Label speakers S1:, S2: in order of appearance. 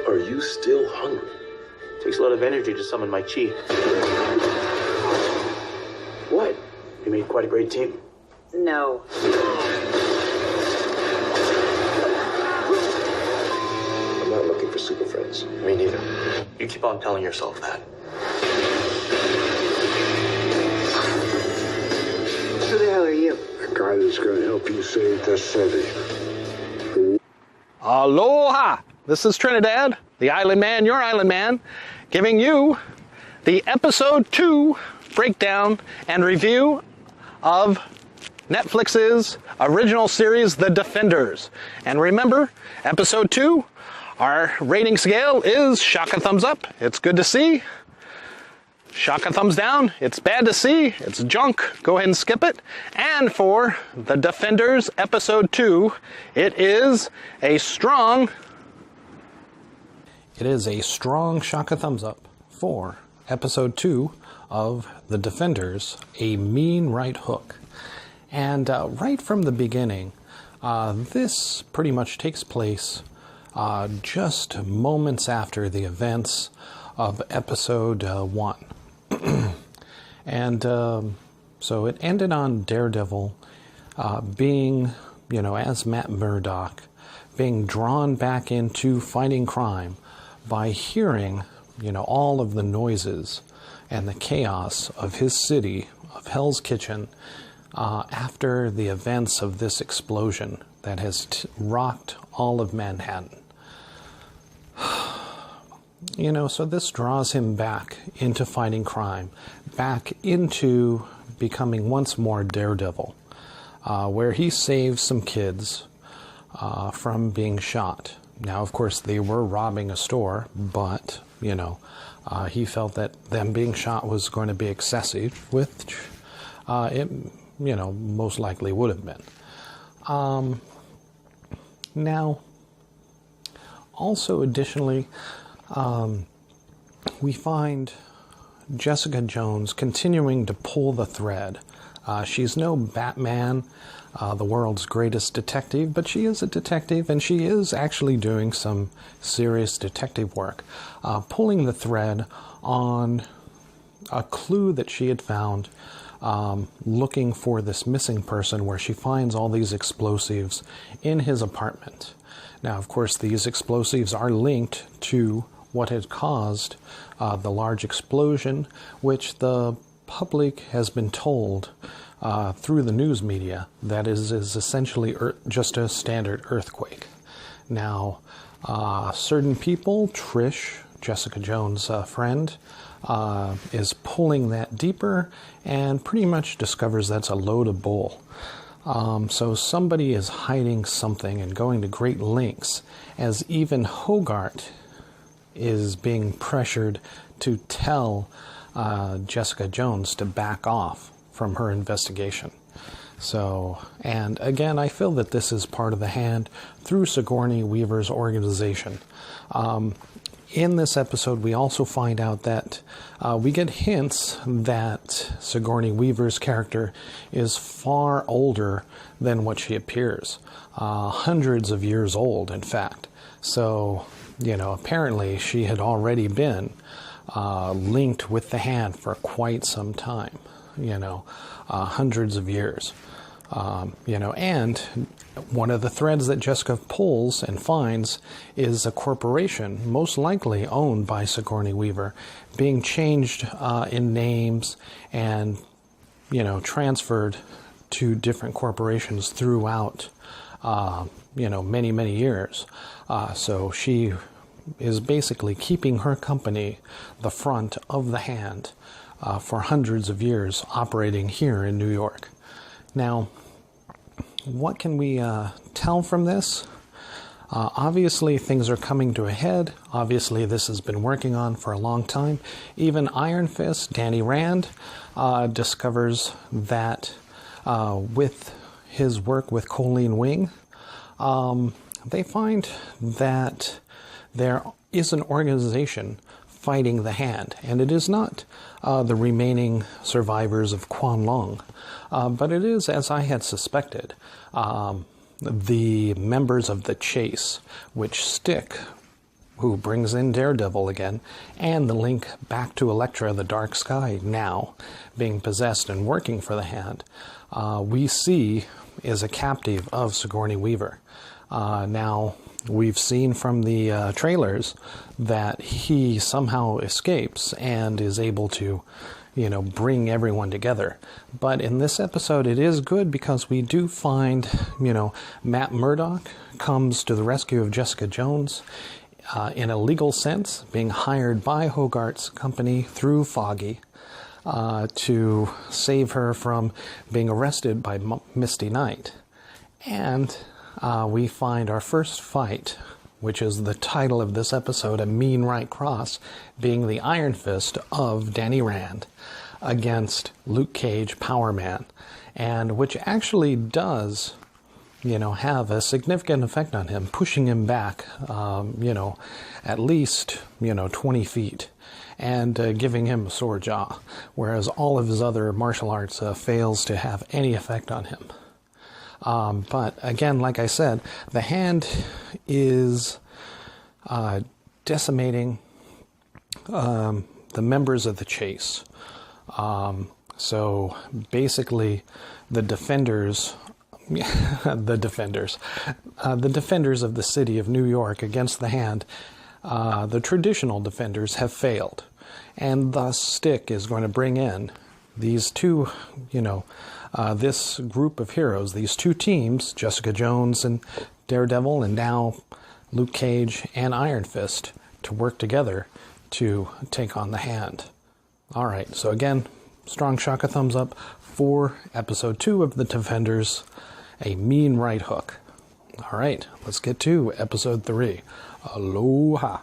S1: Are you still hungry?
S2: Takes a lot of energy to summon my chi. What? You made quite a great team.
S3: No.
S1: I'm not looking for super friends.
S2: Me neither. You keep on telling yourself that.
S3: Who the hell are you?
S4: The guy that's going to help you save the city.
S5: Aloha! This is Trinidad, the Island Man, your Island Man, giving you the episode 2 breakdown and review of Netflix's original series, The Defenders. And remember, episode 2, our rating scale is shaka thumbs up. It's good to see. Shaka thumbs down. It's bad to see. It's junk. Go ahead and skip it. And for The Defenders episode 2, it is a strong shaka thumbs up for episode 2 of The Defenders, A Mean Right Hook. And right from the beginning, this pretty much takes place just moments after the events of episode 1. And so it ended on Daredevil being, as Matt Murdoch, being drawn back into fighting crime by hearing, all of the noises and the chaos of his city, of Hell's Kitchen, after the events of this explosion that has rocked all of Manhattan. So this draws him back into fighting crime, back into becoming once more Daredevil, where he saves some kids from being shot. Now, of course, they were robbing a store, but, he felt that them being shot was going to be excessive, which it, most likely would have been. Now, also additionally, we find Jessica Jones continuing to pull the thread. She's no Batman, the world's greatest detective, but she is a detective, and she is actually doing some serious detective work, pulling the thread on a clue that she had found, looking for this missing person, where she finds all these explosives in his apartment. Now, of course, these explosives are linked to what had caused the large explosion, which the public has been told through the news media that is essentially just a standard earthquake. Now, certain people, Trish, Jessica Jones' friend, is pulling that deeper and pretty much discovers that's a load of bull. So somebody is hiding something and going to great lengths, as even Hogarth is being pressured to tell Jessica Jones to back off from her investigation. So, and again, I feel that this is part of the hand through Sigourney Weaver's organization. In this episode, we also find out that we get hints that Sigourney Weaver's character is far older than what she appears. Hundreds of years old, in fact. So, apparently she had already been linked with the hand for quite some time, hundreds of years. And one of the threads that Jessica pulls and finds is a corporation, most likely owned by Sigourney Weaver, being changed in names and, transferred to different corporations throughout, many, many years. So she is basically keeping her company the front of the hand for hundreds of years, operating here in New York. Now, what can we tell from this? Obviously, things are coming to a head. Obviously, this has been working on for a long time. Even Iron Fist, Danny Rand, discovers that with his work with Colleen Wing, they find that there is an organization fighting the hand, and it is not the remaining survivors of Quan Long, but it is, as I had suspected, the members of the Chase, which stick who brings in Daredevil again, and the link back to Elektra, the Dark Sky, now being possessed and working for the Hand, we see is a captive of Sigourney Weaver. Now, we've seen from the trailers that he somehow escapes and is able to, bring everyone together. But in this episode, it is good because we do find, Matt Murdoch comes to the rescue of Jessica Jones in a legal sense, being hired by Hogarth's company through Foggy to save her from being arrested by Misty Knight. And we find our first fight, which is the title of this episode, A Mean Right Cross, being the Iron Fist of Danny Rand against Luke Cage, Power Man, and which actually does, have a significant effect on him, pushing him back, at least, 20 feet, and giving him a sore jaw, whereas all of his other martial arts fails to have any effect on him. But again, like I said, the Hand is decimating the members of the Chase. So basically, the defenders of the city of New York against the Hand, the traditional defenders have failed, and thus Stick is going to bring in these two, this group of heroes, these two teams, Jessica Jones and Daredevil, and now Luke Cage and Iron Fist, to work together to take on the Hand. All right, so again, strong shock a thumbs up for episode 2 of The Defenders, A Mean Right Hook. All right, let's get to episode 3. Aloha.